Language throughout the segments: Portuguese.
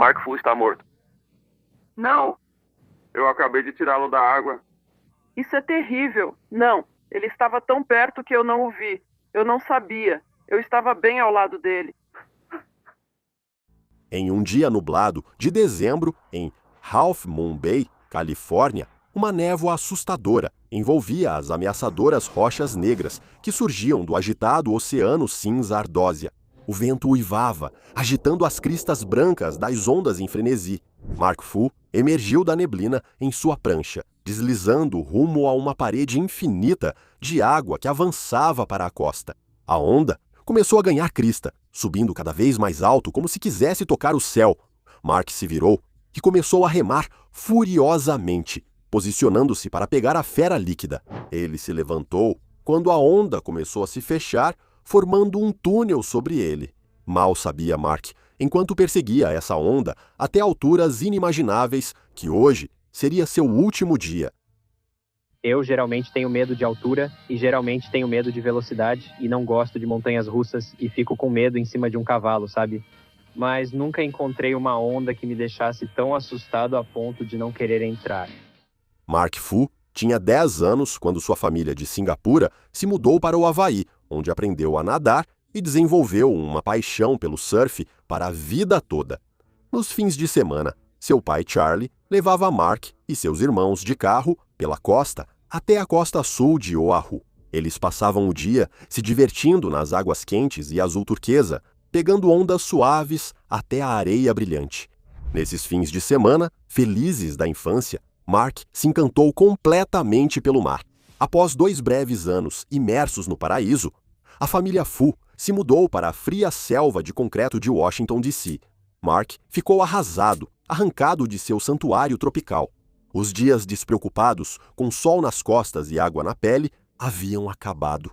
Mark Fu está morto. Não, Eu acabei de tirá-lo da água. isso é terrível. Não, ele estava tão perto que eu não o vi. Eu não sabia. Eu estava bem ao lado dele. Em um dia nublado de dezembro, em Half Moon Bay, Califórnia, uma névoa assustadora envolvia as ameaçadoras rochas negras que surgiam do agitado oceano cinza Ardósia. O vento uivava, agitando as cristas brancas das ondas em frenesi. Mark Fu emergiu da neblina em sua prancha, deslizando rumo a uma parede infinita de água que avançava para a costa. A onda começou a ganhar crista, subindo cada vez mais alto como se quisesse tocar o céu. Mark se virou e começou a remar furiosamente, posicionando-se para pegar a fera líquida. Ele se levantou quando a onda começou a se fechar, formando um túnel sobre ele. Mal sabia Mark, enquanto perseguia essa onda até alturas inimagináveis, que hoje seria seu último dia. Eu geralmente tenho medo de altura e geralmente tenho medo de velocidade e não gosto de montanhas russas e fico com medo em cima de um cavalo, sabe? Mas nunca encontrei uma onda que me deixasse tão assustado a ponto de não querer entrar. Mark Fu tinha 10 anos quando sua família de Singapura se mudou para o Havaí, onde aprendeu a nadar e desenvolveu uma paixão pelo surf para a vida toda. Nos fins de semana, seu pai Charlie levava Mark e seus irmãos de carro pela costa até a costa sul de Oahu. Eles passavam o dia se divertindo nas águas quentes e azul turquesa, pegando ondas suaves até a areia brilhante. Nesses fins de semana, felizes da infância, Mark se encantou completamente pelo mar. Após 2 breves anos imersos no paraíso, a família Fu se mudou para a fria selva de concreto de Washington, D.C. Mark ficou arrasado, arrancado de seu santuário tropical. Os dias despreocupados, com sol nas costas e água na pele, haviam acabado.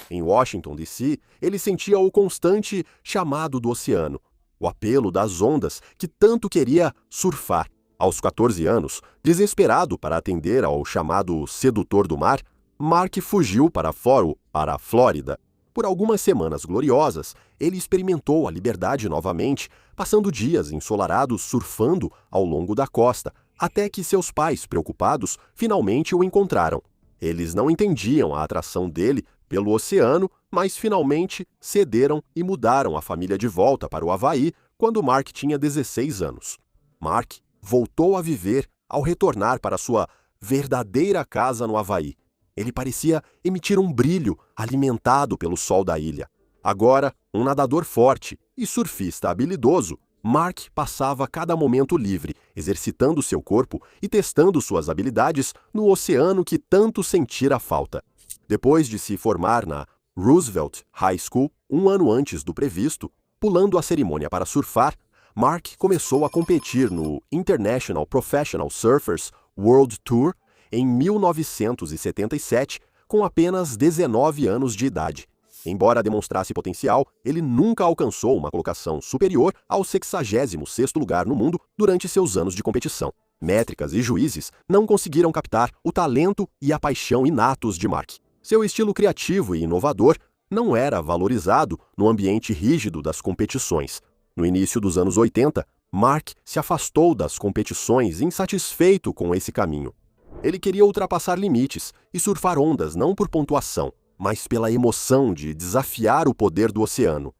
Em Washington, D.C., ele sentia o constante chamado do oceano, o apelo das ondas que tanto queria surfar. Aos 14 anos, desesperado para atender ao chamado sedutor do mar, Mark fugiu para a Flórida. Por algumas semanas gloriosas, ele experimentou a liberdade novamente, passando dias ensolarados surfando ao longo da costa, até que seus pais, preocupados, finalmente o encontraram. Eles não entendiam a atração dele pelo oceano, mas finalmente cederam e mudaram a família de volta para o Havaí quando Mark tinha 16 anos. Mark voltou a viver ao retornar para sua verdadeira casa no Havaí. Ele parecia emitir um brilho alimentado pelo sol da ilha. Agora, um nadador forte e surfista habilidoso, Mark passava cada momento livre, exercitando seu corpo e testando suas habilidades no oceano que tanto sentira falta. Depois de se formar na Roosevelt High School, um ano antes do previsto, pulando a cerimônia para surfar, Mark começou a competir no International Professional Surfers World Tour em 1977, com apenas 19 anos de idade. Embora demonstrasse potencial, ele nunca alcançou uma colocação superior ao 66º lugar no mundo durante seus anos de competição. Métricas e juízes não conseguiram captar o talento e a paixão inatos de Mark. Seu estilo criativo e inovador não era valorizado no ambiente rígido das competições. No início dos anos 80, Mark se afastou das competições insatisfeito com esse caminho. Ele queria ultrapassar limites e surfar ondas não por pontuação, mas pela emoção de desafiar o poder do oceano.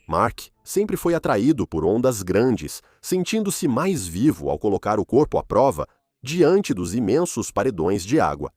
Mark sempre foi atraído por ondas grandes, sentindo-se mais vivo ao colocar o corpo à prova diante dos imensos paredões de água.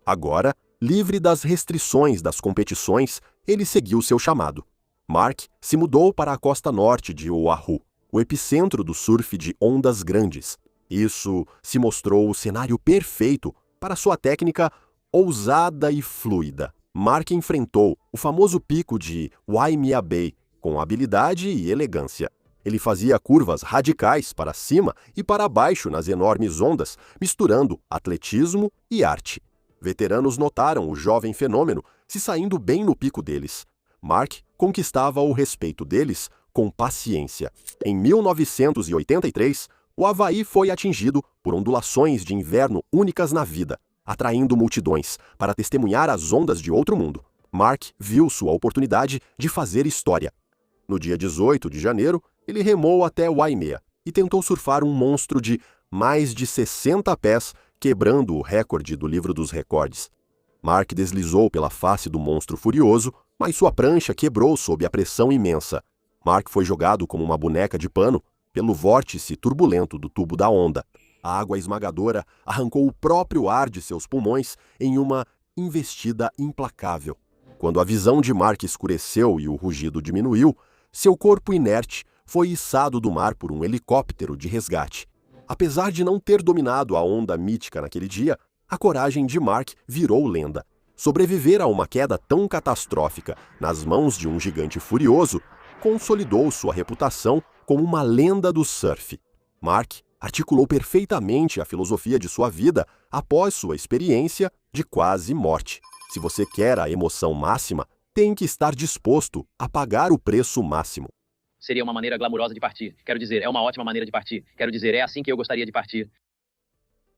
Agora, livre das restrições das competições, ele seguiu seu chamado. Mark se mudou para a costa norte de Oahu, o epicentro do surf de ondas grandes. Isso se mostrou o cenário perfeito para sua técnica ousada e fluida. Mark enfrentou o famoso pico de Waimea Bay com habilidade e elegância. Ele fazia curvas radicais para cima e para baixo nas enormes ondas, misturando atletismo e arte. Veteranos notaram o jovem fenômeno se saindo bem no pico deles. Mark conquistava o respeito deles com paciência. Em 1983, o Havaí foi atingido por ondulações de inverno únicas na vida, atraindo multidões para testemunhar as ondas de outro mundo. Mark viu sua oportunidade de fazer história. No dia 18 de janeiro, ele remou até Waimea, e tentou surfar um monstro de mais de 60 pés, quebrando o recorde do livro dos recordes. Mark deslizou pela face do monstro furioso, mas sua prancha quebrou sob a pressão imensa. Mark foi jogado como uma boneca de pano pelo vórtice turbulento do tubo da onda. A água esmagadora arrancou o próprio ar de seus pulmões em uma investida implacável. Quando a visão de Mark escureceu e o rugido diminuiu, seu corpo inerte foi içado do mar por um helicóptero de resgate. Apesar de não ter dominado a onda mítica naquele dia, a coragem de Mark virou lenda. Sobreviver a uma queda tão catastrófica nas mãos de um gigante furioso consolidou sua reputação como uma lenda do surf. Mark articulou perfeitamente a filosofia de sua vida após sua experiência de quase morte. Se você quer a emoção máxima, tem que estar disposto a pagar o preço máximo. Seria uma maneira glamurosa de partir. Quero dizer, é uma ótima maneira de partir. Quero dizer, é assim que eu gostaria de partir.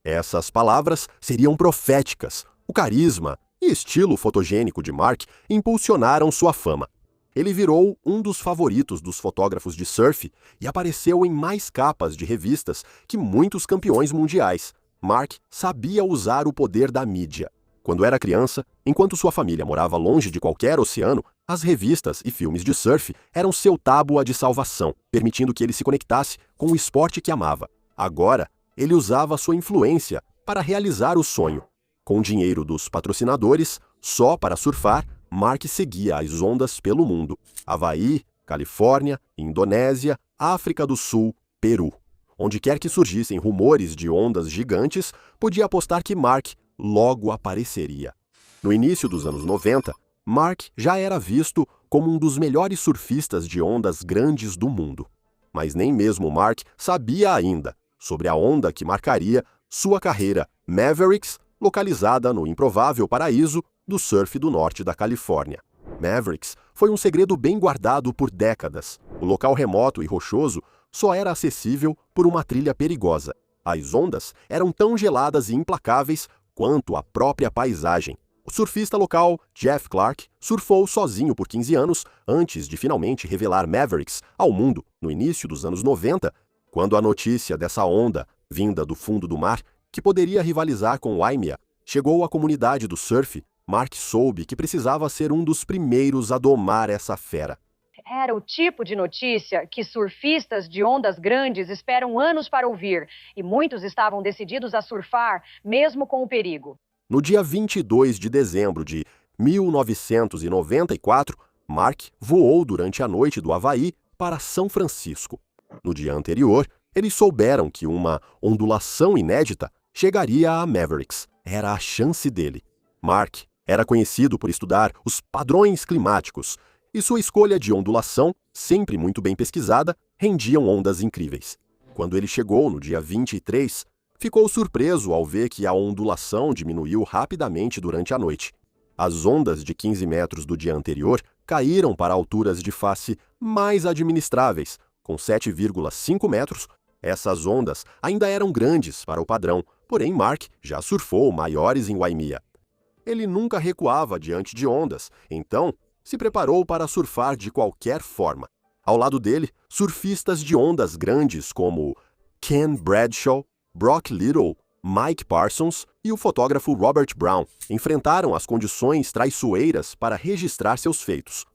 Essas palavras seriam proféticas. O carisma e estilo fotogênico de Mark impulsionaram sua fama. Ele virou um dos favoritos dos fotógrafos de surf e apareceu em mais capas de revistas que muitos campeões mundiais. Mark sabia usar o poder da mídia. Quando era criança, enquanto sua família morava longe de qualquer oceano, as revistas e filmes de surf eram seu tábua de salvação, permitindo que ele se conectasse com o esporte que amava. Agora, ele usava sua influência para realizar o sonho. Com o dinheiro dos patrocinadores, só para surfar, Mark seguia as ondas pelo mundo. Havaí, Califórnia, Indonésia, África do Sul, Peru. Onde quer que surgissem rumores de ondas gigantes, podia apostar que Mark logo apareceria. No início dos anos 90, Mark já era visto como um dos melhores surfistas de ondas grandes do mundo. Mas nem mesmo Mark sabia ainda sobre a onda que marcaria sua carreira Mavericks, localizada no improvável paraíso do surf do norte da Califórnia. Mavericks foi um segredo bem guardado por décadas. O local remoto e rochoso só era acessível por uma trilha perigosa. As ondas eram tão geladas e implacáveis quanto a própria paisagem. O surfista local, Jeff Clark, surfou sozinho por 15 anos antes de finalmente revelar Mavericks ao mundo no início dos anos 90, quando a notícia dessa onda, vinda do fundo do mar, que poderia rivalizar com Waimea, chegou à comunidade do surf. Mark soube que precisava ser um dos primeiros a domar essa fera. Era o tipo de notícia que surfistas de ondas grandes esperam anos para ouvir, e muitos estavam decididos a surfar, mesmo com o perigo. No dia 22 de dezembro de 1994, Mark voou durante a noite do Havaí para São Francisco. No dia anterior, eles souberam que uma ondulação inédita chegaria a Mavericks. Era a chance dele. Mark era conhecido por estudar os padrões climáticos, e sua escolha de ondulação, sempre muito bem pesquisada, rendiam ondas incríveis. Quando ele chegou no dia 23, ficou surpreso ao ver que a ondulação diminuiu rapidamente durante a noite. As ondas de 15 metros do dia anterior caíram para alturas de face mais administráveis, com 7,5 metros. Essas ondas ainda eram grandes para o padrão, porém Mark já surfou maiores em Waimea. Ele nunca recuava diante de ondas, então se preparou para surfar de qualquer forma. Ao lado dele, surfistas de ondas grandes como Ken Bradshaw, Brock Little, Mike Parsons e o fotógrafo Robert Brown enfrentaram as condições traiçoeiras para registrar seus feitos.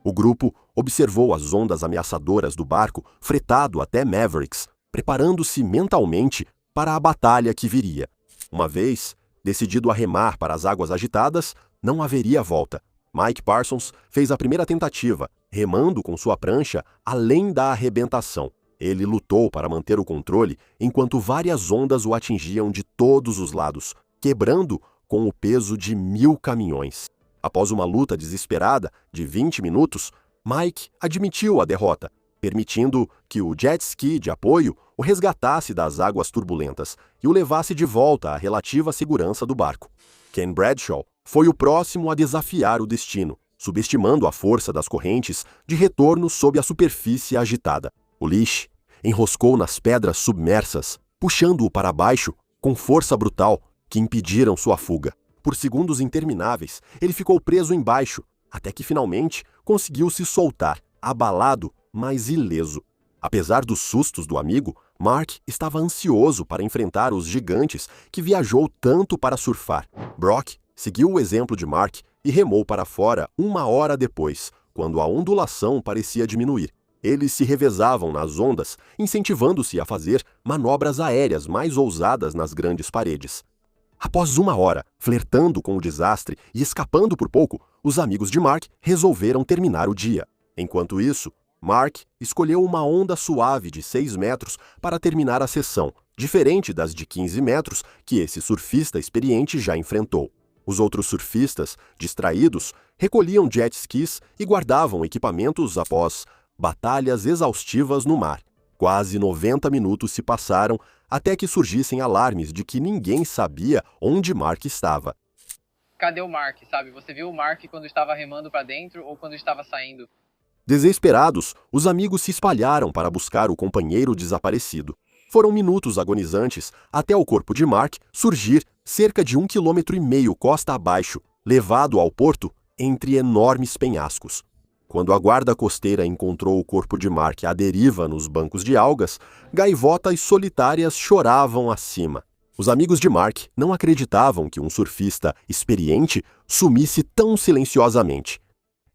O grupo observou as ondas ameaçadoras do barco fretado até Mavericks, preparando-se mentalmente para a batalha que viria. Uma vez decidido a remar para as águas agitadas, não haveria volta. Mike Parsons fez a primeira tentativa, remando com sua prancha além da arrebentação. Ele lutou para manter o controle enquanto várias ondas o atingiam de todos os lados, quebrando com o peso de 1000 caminhões. Após uma luta desesperada de 20 minutos, Mike admitiu a derrota, permitindo que o jet ski de apoio o resgatasse das águas turbulentas e o levasse de volta à relativa segurança do barco. Ken Bradshaw foi o próximo a desafiar o destino, subestimando a força das correntes de retorno sob a superfície agitada. O Leash enroscou nas pedras submersas, puxando-o para baixo com força brutal que impediram sua fuga. Por segundos intermináveis, ele ficou preso embaixo, até que finalmente conseguiu se soltar, abalado, mas ileso. Apesar dos sustos do amigo, Mark estava ansioso para enfrentar os gigantes que viajou tanto para surfar. Brock seguiu o exemplo de Mark e remou para fora 1 hora depois, quando a ondulação parecia diminuir. Eles se revezavam nas ondas, incentivando-se a fazer manobras aéreas mais ousadas nas grandes paredes. Após 1 hora, flertando com o desastre e escapando por pouco, os amigos de Mark resolveram terminar o dia. Enquanto isso, Mark escolheu uma onda suave de 6 metros para terminar a sessão, diferente das de 15 metros que esse surfista experiente já enfrentou. Os outros surfistas, distraídos, recolhiam jet skis e guardavam equipamentos após batalhas exaustivas no mar. Quase 90 minutos se passaram até que surgissem alarmes de que ninguém sabia onde Mark estava. Cadê o Mark, sabe? Você viu o Mark quando estava remando para dentro ou quando estava saindo? Desesperados, os amigos se espalharam para buscar o companheiro desaparecido. Foram minutos agonizantes até o corpo de Mark surgir cerca de 1,5 km costa abaixo, levado ao porto entre enormes penhascos. Quando a guarda costeira encontrou o corpo de Mark à deriva nos bancos de algas, gaivotas solitárias choravam acima. Os amigos de Mark não acreditavam que um surfista experiente sumisse tão silenciosamente.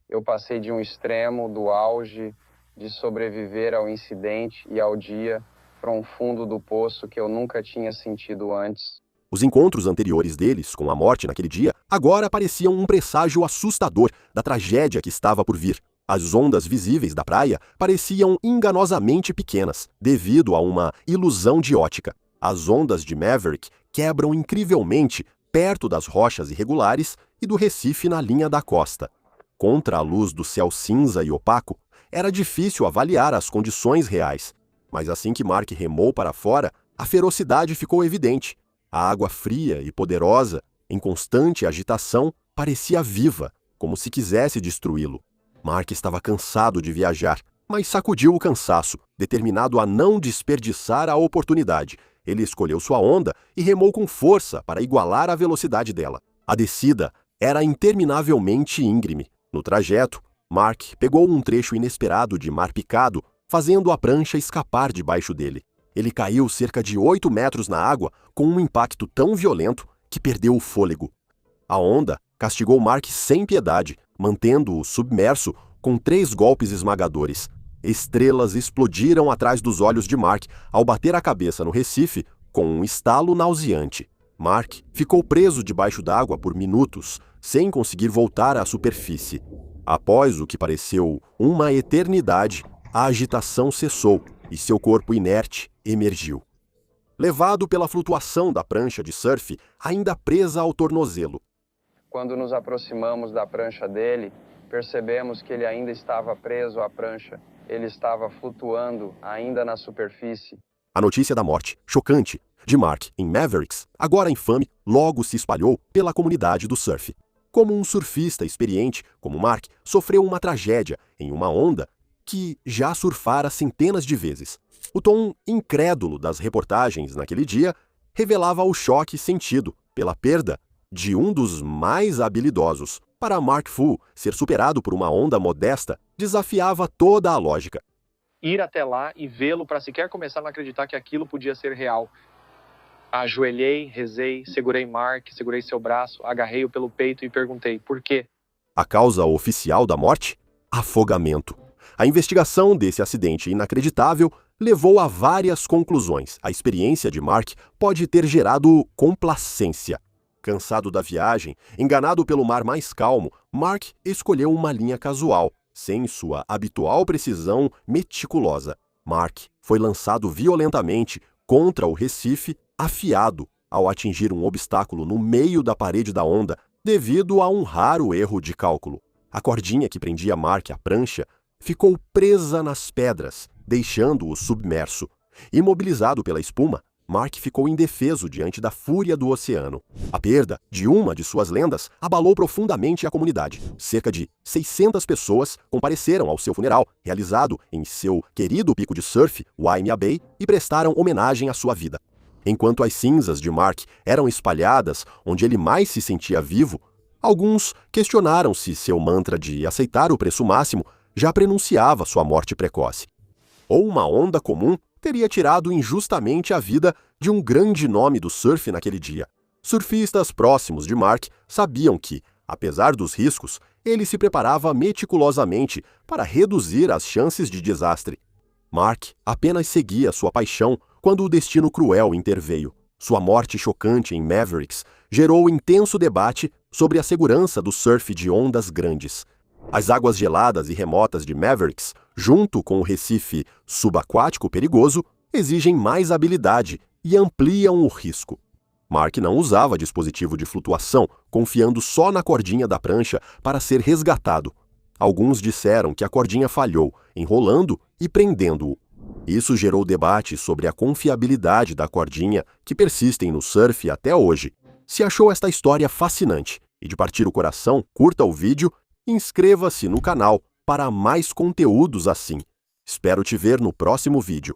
Eu passei de um extremo do auge de sobreviver ao incidente e ao dia para um fundo do poço que eu nunca tinha sentido antes. Os encontros anteriores deles com a morte naquele dia agora pareciam um presságio assustador da tragédia que estava por vir. As ondas visíveis da praia pareciam enganosamente pequenas, devido a uma ilusão de ótica. As ondas de Maverick quebram incrivelmente perto das rochas irregulares e do recife na linha da costa. Contra a luz do céu cinza e opaco, era difícil avaliar as condições reais. Mas assim que Mark remou para fora, a ferocidade ficou evidente. A água fria e poderosa, em constante agitação, parecia viva, como se quisesse destruí-lo. Mark estava cansado de viajar, mas sacudiu o cansaço, determinado a não desperdiçar a oportunidade. Ele escolheu sua onda e remou com força para igualar a velocidade dela. A descida era interminavelmente íngreme. No trajeto, Mark pegou um trecho inesperado de mar picado, fazendo a prancha escapar debaixo dele. Ele caiu cerca de 8 metros na água com um impacto tão violento que perdeu o fôlego. A onda castigou Mark sem piedade, mantendo-o submerso com 3 golpes esmagadores. Estrelas explodiram atrás dos olhos de Mark ao bater a cabeça no recife com um estalo nauseante. Mark ficou preso debaixo d'água por minutos, sem conseguir voltar à superfície. Após o que pareceu uma eternidade, a agitação cessou e seu corpo inerte emergiu. Levado pela flutuação da prancha de surf, ainda presa ao tornozelo. Quando nos aproximamos da prancha dele, percebemos que ele ainda estava preso à prancha. Ele estava flutuando ainda na superfície. A notícia da morte, chocante, de Mark em Mavericks, agora infame, logo se espalhou pela comunidade do surf. Como um surfista experiente como Mark sofreu uma tragédia em uma onda que já surfara centenas de vezes. O tom incrédulo das reportagens naquele dia revelava o choque sentido pela perda de um dos mais habilidosos. Para Mark Fu, ser superado por uma onda modesta desafiava toda a lógica. Ir até lá e vê-lo para sequer começar a acreditar que aquilo podia ser real. Ajoelhei, rezei, segurei Mark, segurei seu braço, agarrei-o pelo peito e perguntei, por quê? A causa oficial da morte? Afogamento. A investigação desse acidente inacreditável levou a várias conclusões. A experiência de Mark pode ter gerado complacência. Cansado da viagem, enganado pelo mar mais calmo, Mark escolheu uma linha casual, sem sua habitual precisão meticulosa. Mark foi lançado violentamente contra o recife, afiado ao atingir um obstáculo no meio da parede da onda, devido a um raro erro de cálculo. A cordinha que prendia Mark à prancha ficou presa nas pedras, deixando-o submerso. Imobilizado pela espuma, Mark ficou indefeso diante da fúria do oceano. A perda de uma de suas lendas abalou profundamente a comunidade. Cerca de 600 pessoas compareceram ao seu funeral, realizado em seu querido pico de surf, Waimea Bay, e prestaram homenagem à sua vida. Enquanto as cinzas de Mark eram espalhadas onde ele mais se sentia vivo, alguns questionaram se seu mantra de aceitar o preço máximo já prenunciava sua morte precoce. ou uma onda comum teria tirado injustamente a vida de um grande nome do surf naquele dia. Surfistas próximos de Mark sabiam que, apesar dos riscos, ele se preparava meticulosamente para reduzir as chances de desastre. Mark apenas seguia sua paixão quando o destino cruel interveio. Sua morte chocante em Mavericks gerou intenso debate sobre a segurança do surf de ondas grandes. As águas geladas e remotas de Mavericks, junto com o recife subaquático perigoso, exigem mais habilidade e ampliam o risco. Mark não usava dispositivo de flutuação, confiando só na cordinha da prancha para ser resgatado. Alguns disseram que a cordinha falhou, enrolando e prendendo-o. Isso gerou debate sobre a confiabilidade da cordinha, que persistem no surf até hoje. Se achou esta história fascinante e de partir o coração, curta o vídeo e inscreva-se no canal para mais conteúdos assim. Espero te ver no próximo vídeo.